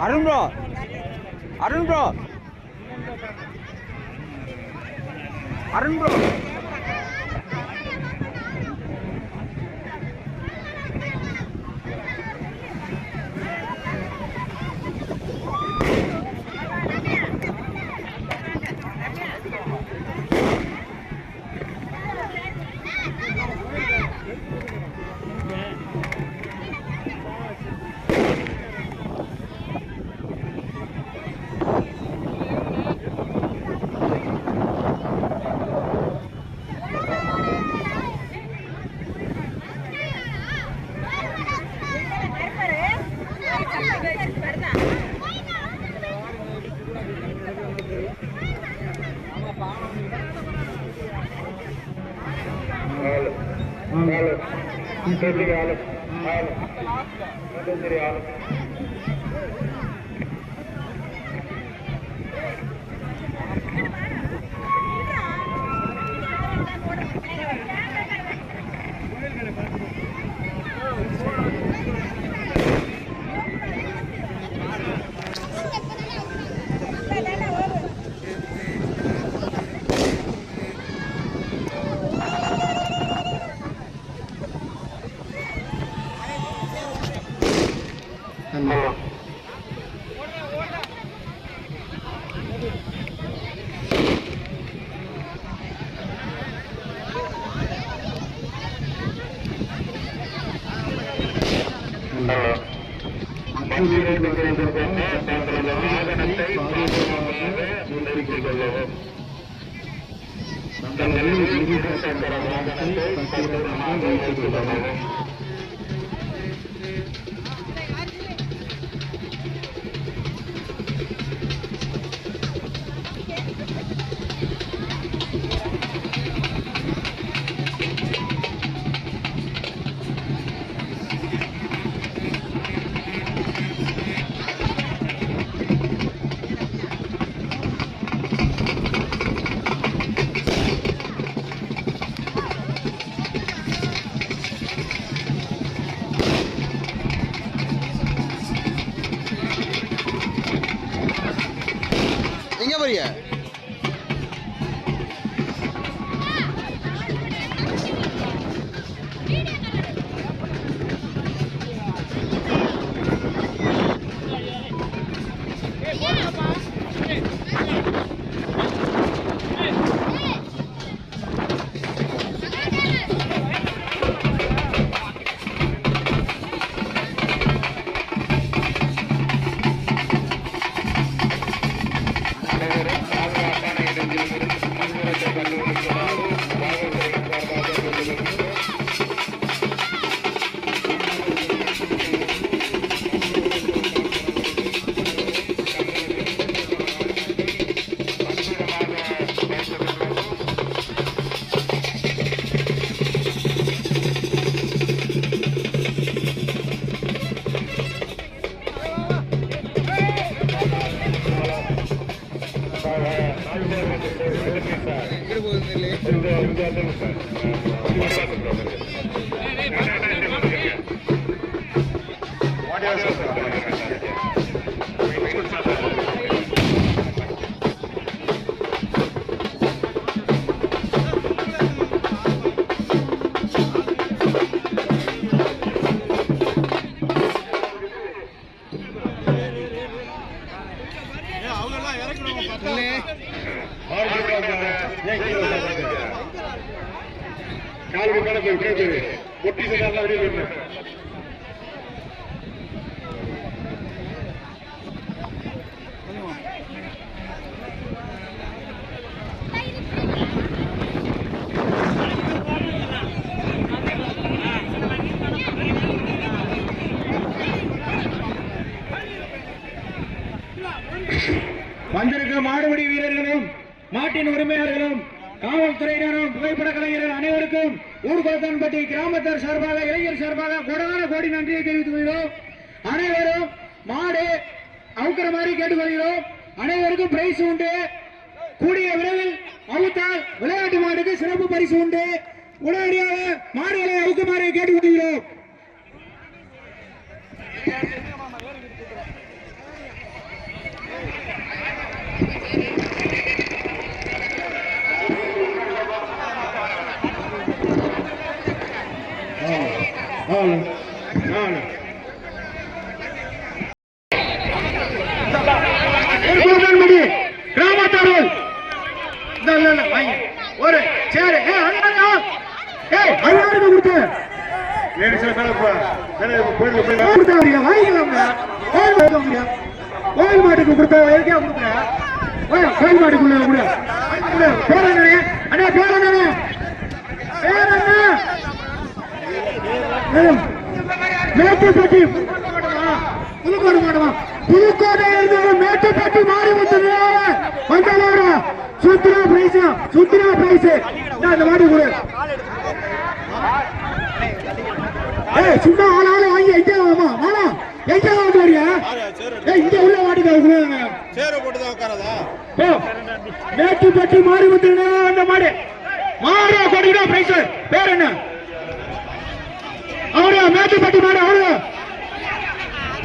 Arun bro Arun bro Arun bro எங்க போறீங்க? வந்திருக்கும் மாடுபிடி வீரர்களும் மாட்டின் உரிமையாளர்களும் காவல்துறையினரும் புகைப்பட கலைஞர்கள் அனைவருக்கும் ஊர்கோத்தன்பட்டி கிராமத்தார் சார்பாக இளைஞர் சார்பாக கொடான கோடி நன்றியை தெரிவித்துக் கொள்கிறோம். அனைவரும் மாடு அவுக்கிற மாதிரி கேட்டுக்கொள்கிறோம். அனைவருக்கும் பிரைஸ் உண்டு. கூடிய விரைவில் அவுத்தால் விளையாட்டு மாடுக்கு சிறப்பு பரிசு உண்டு. உடனடியாக மாடுகளை அவுக்குமாறு கேட்டுக்கொள்கிறோம். கிராமத்தார்கள் ஒரு சேரு கொடுத்து கோயில் மாட்டுக்கு கொடுத்தா எதுக்கா கொடுக்குற கோயில் மாட்டுக்குள்ள கூட பேர் என்ன அண்ணா பேர் என்ன பேர் என்ன மேட்டுப்பட்டி புதுக்கோடு மாட்டமா புதுக்கோட்டையிலிருந்து மேட்டுப்பட்டி மாறி வந்தவர சுத்திரா பிரைஸ் அந்த மாடி கூட சும்மா ஆளால வாங்கி எங்க வாமா ஆனா எங்க வாங்க வரியா இங்க உள்ள வாடிக்க மேட்டுப்பட்டி மாறி வந்து அந்த மாடு மாடு கொடிடா பிரைஸ் பேர் என்ன அவரு மேட்டுப்பட்டி மாடு அவரு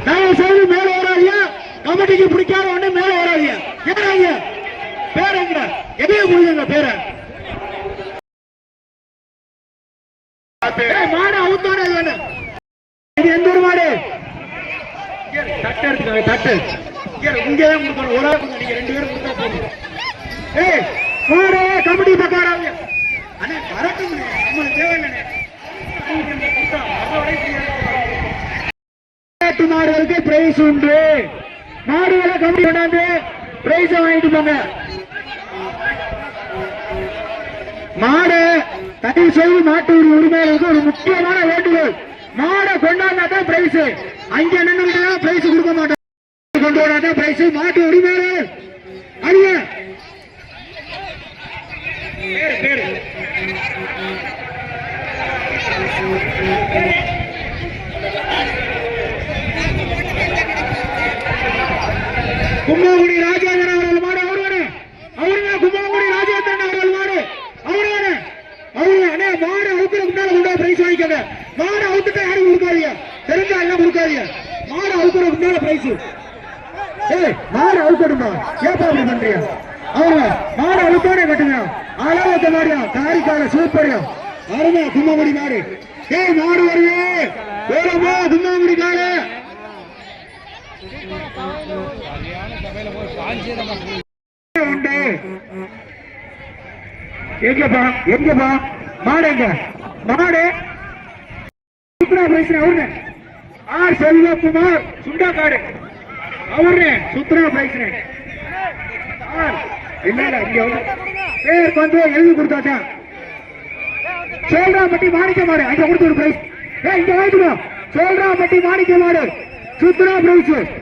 தயவு செய்து மேல வராதியா கமிட்டிக்கு பிடிக்காத ஒண்ணு மேல வராதியா ஏறாங்க பேர் எங்க எதையும் கொடுங்க பேர மாடு அவுத்தான இது எந்த ஒரு மாடு தட்டு எடுத்துக்காங்க தட்டு இங்கதான் கொடுக்கணும் ஒரு ஆள் நீங்க 2 பேரும் கொடுத்தா போதும் மாடு கமிட்டி பக்கம் வராங்க அண்ணே வரட்டும் நம்மளுக்கு தேவையில்லை மாடுகளுக்கு பிரைஸ் உண்டு மாடுகளை கம்பி கொண்டாந்து பிரைஸ் வாங்கிட்டு போங்க மாடு தயவு செய்து மாட்டு உரிமையாளருக்கு ஒரு முக்கியமான வேண்டுகோள் மாடை கொண்டாந்தா தான் பிரைஸ் அங்க நின்று பிரைஸ் கொடுக்க மாட்டோம் கொண்டு வராதான் பிரைஸ் மாட்டு உரிமையாளர் அறிய பேரு கும்பகுடி ராஜேந்திரன் அவர்கள் மாடு அவரு கும்பகுடி ராஜேந்திரன் அவர்கள் மாடு அவரு மாடு அவுக்கிற முன்னால கொண்டா பிரைஸ் வாங்கிக்கங்க மாடு அவுத்துட்டா யாரும் கொடுக்காதீங்க தெரிஞ்சா எல்லாம் கொடுக்காதீங்க மாடு அவுக்கிற முன்னால பிரைஸ் மாடு அவுக்கணுமா ஏப்பா அப்படி பண்றியா அவங்க மாடு அவுத்தோட கட்டுங்க அளவத்த மாடியா காரிக்கால சூப்பரியா அருமையா கும்பகுடி மாடு மாடு வருவே வேறமா கும்பகுடி கால எங்கப்பா மாடு எங்க மாடு அவரு ஆர் செல்வகுமார் சுண்டாக்காடு அவரு சுத்ரா பிரைஸ் இல்ல இங்க பேர் வந்து எழுதி கொடுத்தாச்சா சோல்ராம்பட்டி மாணிக்க மாடு அங்க கொடுத்து ஒரு பிரைஸ் இங்க வாங்கிக்கோ சோல்ராம்பட்டி மாணிக்க மாடு சுத்ரா பிரைஸ்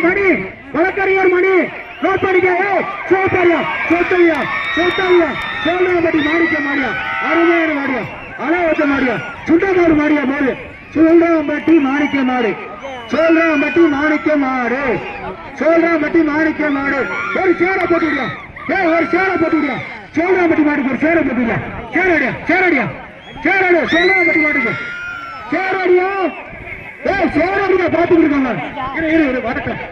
மணி வழக்கறிஞர் மணி நோட் பண்ணிக்க சோத்தரியா சோல்ராம்பட்டி மாணிக்க மாடியா அருமையான மாடியா அழவத்த மாடியா சுண்டக்காடு மாடியா மாடு சோல்ராம்பட்டி மாணிக்க மாடு ஒரு சேர போட்டுவிடியா சோல்ராம்பட்டி மாடுக்கு ஒரு சேர போட்டுவிடியா சேரடியா சோல்ராம்பட்டி மாடுக்கு சேரடியா சேரடியா பாத்துட்டு இருக்காங்க வரட்டும்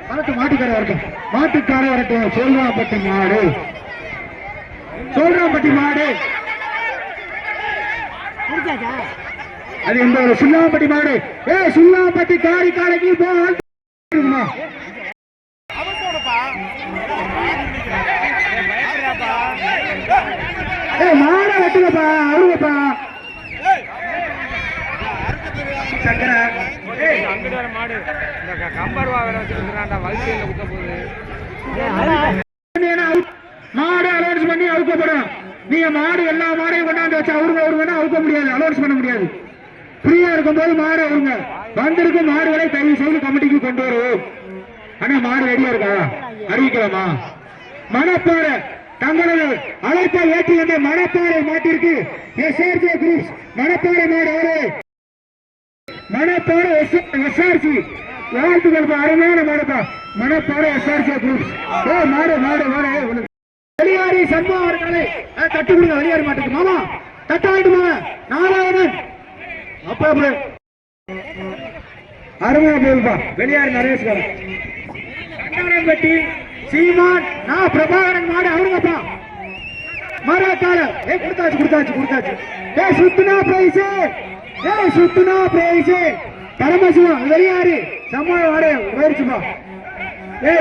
மாட்டுக்கார வரட்டும் சோல்ராம்பட்டி மாடு அது எந்த ஒரு சுல்லாம்பட்டி மாடு சுல்லாம்பட்டி காரிக்காலைக்கு போகுமா மாட வெட்டுங்கப்பா அருங்கப்பா சக்கரை மாடு கம்பர் மாடு அலோன்ஸ் பண்ணி அவுக்கப்படும் நீங்க மாடு எல்லா மாடையும் கொண்டாந்து வச்சு அவருங்க அவுக்க முடியாது அலோன்ஸ் பண்ண முடியாது ஃப்ரீயா இருக்கும் போது மாடு அவருங்க வந்திருக்கும் மாடுகளை தயவு செய்து கமிட்டிக்கு கொண்டு வருவோம் ஆனா மாடு ரெடியா இருக்கா அறிவிக்கலாமா மணப்பாறை தங்களது அழைப்பை ஏற்றி வந்த மணப்பாறை மாட்டிற்கு எஸ்ஆர்ஜி குரூப்ஸ் மணப்பாறை மாடு அவரு மணப்பாறை எஸ்ஆர்சி வாழ்த்துக்கள் அருமையான மாடுப்பா மணப்பாறை எஸ்ஆர்சி குரூப்ஸ் மாடு வெளியாரி சண்முகம் அவர்களை தட்டு கொடுங்க வெளியாரி மாட்டுக்கு மாமா தட்ட வேண்டுமா நாராயணன் அப்பா அருமையா போகுதுப்பா வெளியாரி நரேஷ்வரன் கண்டாரம்பட்டி சீமான் நான் பிரபாகரன் மாடு அவருங்கப்பா மரக்கால கொடுத்தாச்சு சுத்துனா பிரைஸ் சுத்துனா பிரைஸ் பரமசிவம் வெளியாரு சம்பளம் வாடு போயிடுச்சுப்பா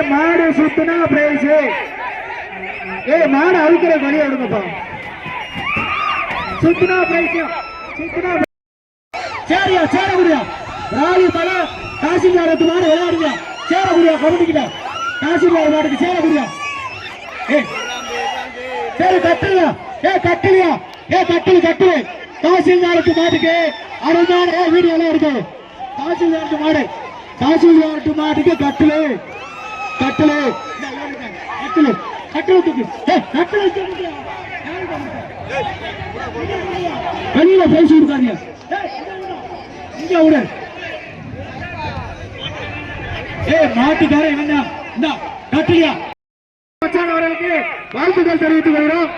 மாடு சுத்துனா பிரைஸ் மாடு அழுக்கிற வழியா விடுங்கப்பா சுத்துனா பிரைஸ் சுத்துனா சரியா சேர முடியா ராலி பல தாசில்தாரத்து மாடு விளையாடுங்க சேர முடியா கமிட்டிக்கிட்ட தாசில்தார் மாட்டுக்கு சேர முடியா சரி கட்டலையா கட்டலையா கட்டு தாசில்தாரத்து மாட்டுக்கு அருமையான வீடியோலாம் இருக்கு தாசில்தாரத்து மாட்டுக்கு கட்டலு வெளியில பேசி கொடுக்காதீங்க இங்க விடு மாட்டுக்காரன் என்ன கட்டலையா அவர்களுக்கு வாழ்த்துக்கள் தெரிவித்துக் கொள்கிறோம்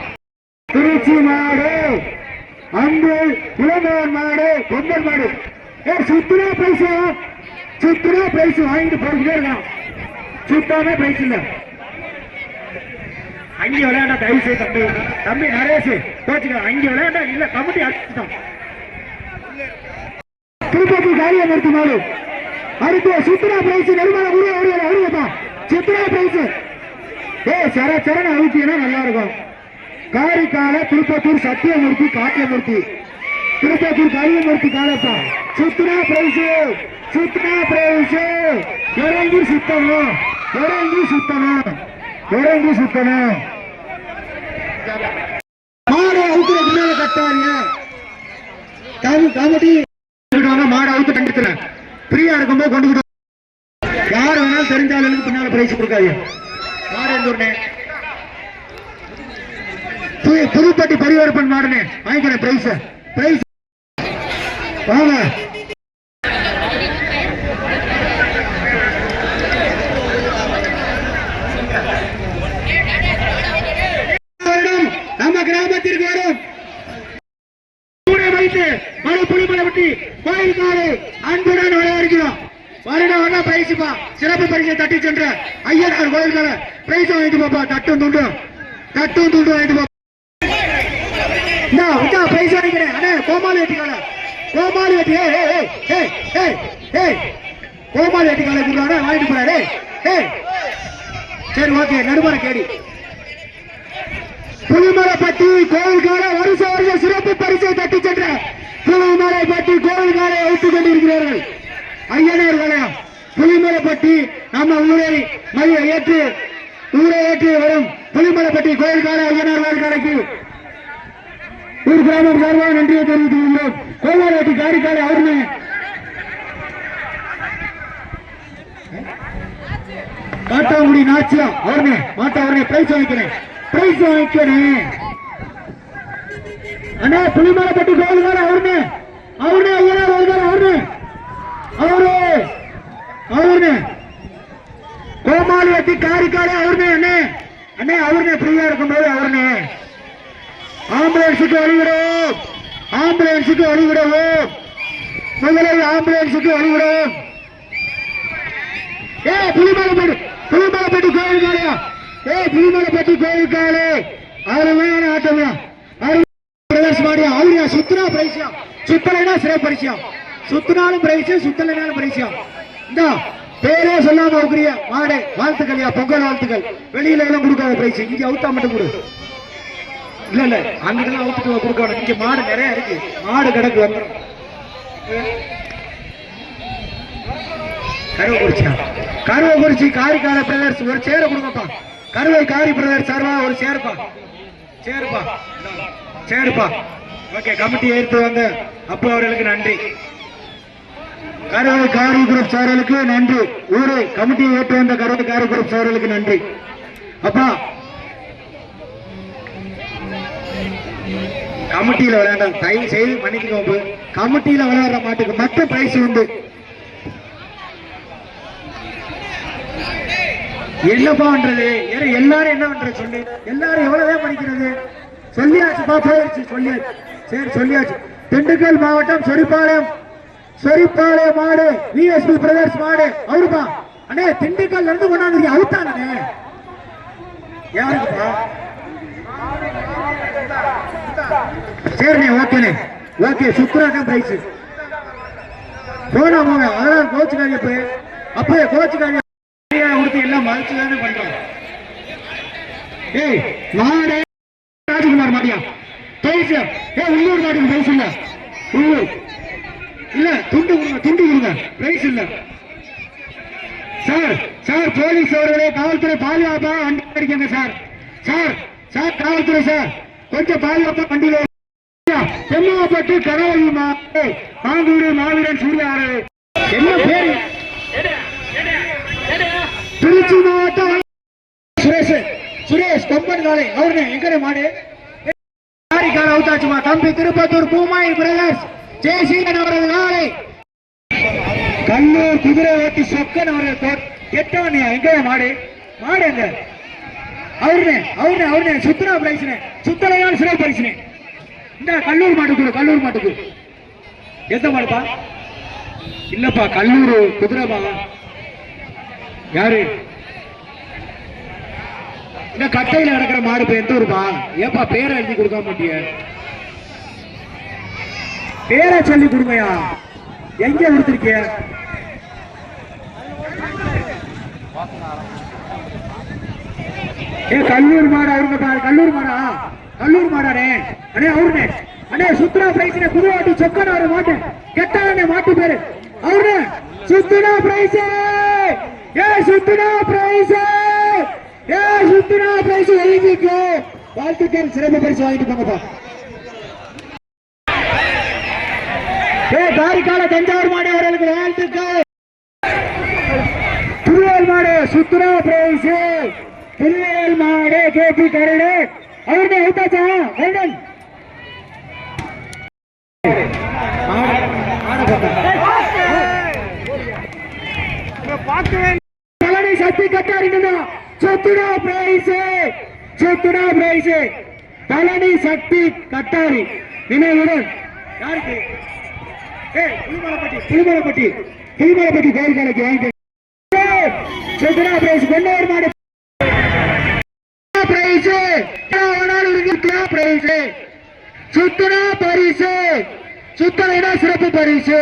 திருச்சி மாடு அன்பு இளமையர் மாடு பொங்கல் மாடு சுத்துனா பிரைஸ் வாங்கிட்டு போயிட்டே இருக்கான் சுத்தாமே பிரைஸ் இல்ல அங்கே விளையாண்டா தயவு செய்து தம்பி நரேஷ் கோச்சுக்க அங்கே விளையாண்டா இல்ல கமிட்டி அடிச்சுட்டான் திருப்பதி காரியம் நிறுத்தி மாடு அடுத்து சுத்துனா பிரைஸ் நெருமான வருவா சுத்துனா பிரைஸ் சரண அழுத்தினா நல்லா இருக்கும் காரிக்கால திருப்பத்தூர் சத்தியமூர்த்தி காட்டியமூர்த்தி திருப்பத்தூர் காரியமூர்த்தி காலப்பா சுத்துனா பிரைஸ் இறங்கி சுத்தணும் மாடு அவுத்துற பின்னால கட்டாங்க கமிட்டி மாடு அவுத்து கண்டித்துல பிரியா இருக்கும்போது கொண்டு யார் வேணாலும் தெரிஞ்சாலும் பின்னால பிரைஸ் கொடுக்காது புதுப்பட்டி பரிவர்ப்பன் மாடுனே வாங்கிக்கிறேன் பிரைஸ் வாங்க நம்ம கிராமத்திற்கு வரும் வைத்து மறு புலிமலைப்பட்டி கோயிலுக்காரு அன்புடன் விளையாடுகிறோம் வருடம் பிரைஸ்பா சிறப்பு பரிசை தட்டி சென்ற ஐயனார் கோயில்கால பிரைஸ் வாங்கிட்டு போப்பா தட்டும் துண்டும் வாங்கிட்டு போப்பா பிரைஸ் வாங்கிக்கிறேன் அண்ணே கோமாளி வெட்டிக்கால வாங்கிட்டு போறாரு சரி ஓகே நடுமர கேடி புலிமலைப்பட்டி கோயில்கால வருஷம் சிறப்பு பரிசை தட்டி சென்ற புலிமலைப்பட்டி கோயில்காரை வைத்துக் கொண்டிருக்கிறார்கள் ஐயனார் வளையம் புலிமலைப்பட்டி நம்ம ஊரை ஏற்று வரும் புலிமலைப்பட்டி கோயில்கால ஐயனார் வாழ்க்கடைக்கு ஒரு கிராமம் சார்பாக நன்றியை தெரிவித்துக் கொள்கிறோம் கோவாரட்டி காரிக்காலை அவருமே காட்டாங்குடி நாச்சியா அவருமே அவருமே பிரைஸ் வாங்கிக்கிறேன் அண்ணா புலிமலைப்பட்டி கோயில்கால அவருமே ஐயனார் வாழ்க்கை அவருமே கோமாளி வெட்டி காரிக்காலே அவருமே அண்ணே அவருமே ஃப்ரீயா இருக்கும்போது அவருமே ஆம்புலன்ஸுக்கு வழிவிடுவோம் முதலில் ஆம்புலன்ஸுக்கு வழிவிடுவோம் புலிமலைப்பட்டி கோயில்காலையா புலிமலைப்பட்டி கோயில்காலே அருமையான ஆட்டம்யா மாடியா அவரியா சுத்துனா பிரைசியா சுத்தலைனா சிறப்பு பரிசியா சுத்தினாலும் பிரைஸ் சுத்தலைனாலும் பரிசியா இந்த பேரே சொல்லாம இருக்கிறிய மாடு வாழ்த்துக்கள்யா பொங்கல் வாழ்த்துக்கள் வெளியில எல்லாம் கொடுக்காத பிரைஸ் இங்க அவுத்தா மட்டும் கொடு இல்ல அங்கிட்டு அவுத்துட்டு கொடுக்கணும் இங்க மாடு நிறைய இருக்கு மாடு கிடக்கு வந்துடும் கருவக்குறிச்சி காரிக்கால பிரதர்ஸ் ஒரு சேர கொடுங்கப்பா கருவை காரி பிரதர்ஸ் சார்பா ஒரு சேருப்பா ஓகே கமிட்டி ஏற்று வந்த அப்போ அவர்களுக்கு நன்றி கருவை காரி குரூப் சார்களுக்கு நன்றி ஊரை கமிட்டியை ஏற்று வந்த கருவை காரி குரூப் சார்களுக்கு நன்றி அப்பா கமிட்டியில விளையாட தயவு செய்து மன்னிக்கோங்க கமிட்டியில விளையாடுற மாட்டுக்கு மட்டும் பிரைஸ் உண்டு என்னப்பா பண்றது எல்லாரும் என்ன பண்றது சொல்லு எல்லாரும் எவ்வளவுதான் படிக்கிறது சொல்லியாச்சுப்பா போயிடுச்சு சொல்லியாச்சு திண்டுக்கல் மாவட்டம் சொரிப்பாளையம் மாடு விஎஸ்பி பிரதர்ஸ் மாடு அவருப்பா அண்ணே திண்டுக்கல்ல இருந்து கொண்டாந்து அவுத்தானே யாருக்குப்பா சரிண்ணே ஓகேண்ணே ஓகே சுக்குராக பிரைஸ் போனா போங்க அதெல்லாம் கோச்சுக்காங்க அப்ப கோச்சுக்காங்க கொடுத்து எல்லாம் மறைச்சு தானே பண்றோம். ஏய் மாடே ராஜகுமார் மாடியா பிரைஸ் உள்ளூர் மாட்டுக்கு பிரைஸ் இல்ல உள்ளூர் இல்ல துண்டு கொடுங்க பிரைஸ் இல்ல சார். சார் போலீஸ் அவர்களே காவல்துறை பாதுகாப்பா வண்டி அடிக்கங்க சார். சார் சார் காவல்துறை சார் கொஞ்சம் பாதுகாப்பா வண்டியில செம்மாப்பட்டு கனவழி மாங்கூடு மாவீரன் சூர்யாறு என்ன பேரு திருச்சி மாவட்டம் சுரேஷ் கம்பன் காலை அவருனே எங்கனே மாடு கால அவுத்தாச்சுமா தம்பி திருப்பத்தூர் பூமாயி பிரதர்ஸ் ஜெயசீலன் அவரது காலை கல்லூர் குதிரை ஓட்டி சொக்கன் அவர்கள் எட்டவனே எங்க மாடு எங்க அவருனே சுத்தனா பிரைஸ்னே சுத்தலையான சிறை பரிசுனே இந்த கல்லூர் மாட்டுக்கு எந்த மாடுப்பா இல்லப்பா கல்லூர் குதிரைப்பா யாரு இந்த கட்டையில நடக்கிற மாடு எந்த ஊருப்பா ஏப்பா பேரை எழுதி கொடுக்க மாட்டிய பேரை சொல்லி கொடுங்கயா எங்க கொடுத்திருக்கிய கல்லூர் மாடு அவருங்க கல்லூர் மாடானே அண்ணே அவருனே அண்ணே சுத்ரா பிரைஸ் புதுவாட்டி சொக்கன் அவரு மாட்டு கெட்டானே மாட்டு பேரு அவரு சுத்துனா பிரைஸ் சுத்துனா பிரைஸ் எழுதிக்கோ வாழ்த்துக்கள் சிறப்பு பரிசு வாங்கிட்டு போங்கப்பா. காரிக்கால தஞ்சாவூர் மாடு அவர்களுக்கு வாழ்த்துக்கள். புதுவேல் மாடு சுத்துனா பிரைஸ் புதுவேல் மாடு கேபி கரடு அவருடைய எழுத்தாச்சா வேண்டன் பழனி சக்தி கட்டாரி சொத்துடா பிரைஸ் பழனி சக்தி கட்டாரி நினைவுடன் யாருக்கு புலிமலைப்பட்டி கோயில் வாங்கி சொத்துடா பிரைஸ் கொண்டவர் மாடு சுத்தனா பரிசு சுத்தனா சிறப்பு பரிசு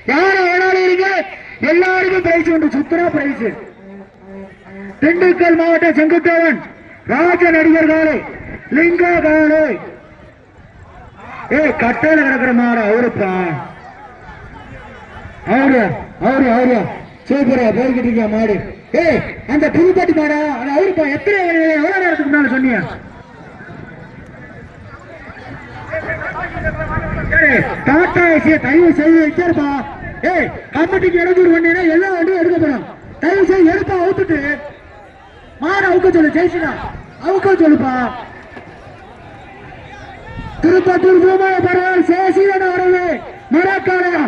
யார வேணாலும் இருங்க எல்லாருக்கும் பிரைஸ் உண்டு. சுத்தனா பிரைஸ் திண்டுக்கல் மாவட்டம் செங்குட்டவன் ராஜ நடிகர் காலை லிங்கா காலை கட்டையில கிடக்கிற மாடு அவருப்பா அவரு சூப்பரா போய்கிட்டு இருக்க மாடு அந்த புதுப்பாட்டி மாடா அவருப்பா எவ்வளவு நேரத்துக்கு முன்னால சொன்னீங்க டாடா ஏசிய தயவு செய்து வச்சிருப்பா கமிட்டிக்கு இடைஞ்சூர் பண்ணீங்கன்னா எல்லா வண்டியும் எடுக்கப்படும். தயவு செய்து எடுப்பா அவுத்துட்டு மாட அவுக்க சொல்லு ஜெயிச்சுனா அவுக்க சொல்லுப்பா. திருப்பத்தூர் பூமாய பரவாயில்ல சேசிவன வரவு மரக்காலையா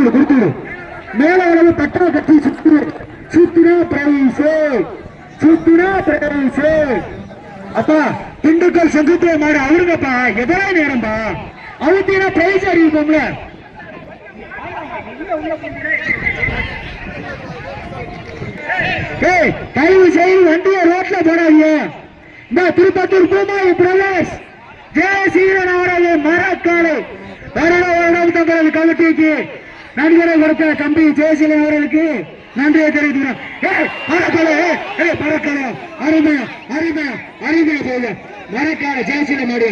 கொடுத்துடு மேல அளவு பட்டா கட்டி சுத்துனா பிரைஸ் அப்பா திண்டுக்கல் செங்குத்துறை மாடு அவருங்கப்பா எவ்வளவு நேரம்பா அவுத்தீனா பிரைஸ் அறிவிப்போம்ல. தயவு செய்து வண்டியை ரோட்ல போடாதீங்க. இந்த திருப்பத்தூர் பூமாயி பிரதர்ஸ் ஜெயசீலன் அவரது மரக்காலை வருடம் தங்களது கமிட்டிக்கு நன்கொடை கொடுத்த தம்பி ஜெயசீலன் அவர்களுக்கு நன்றியை தெரிவிக்கிறோம். அருமையா போல மரக்கால ஜெயசீலன் மாடு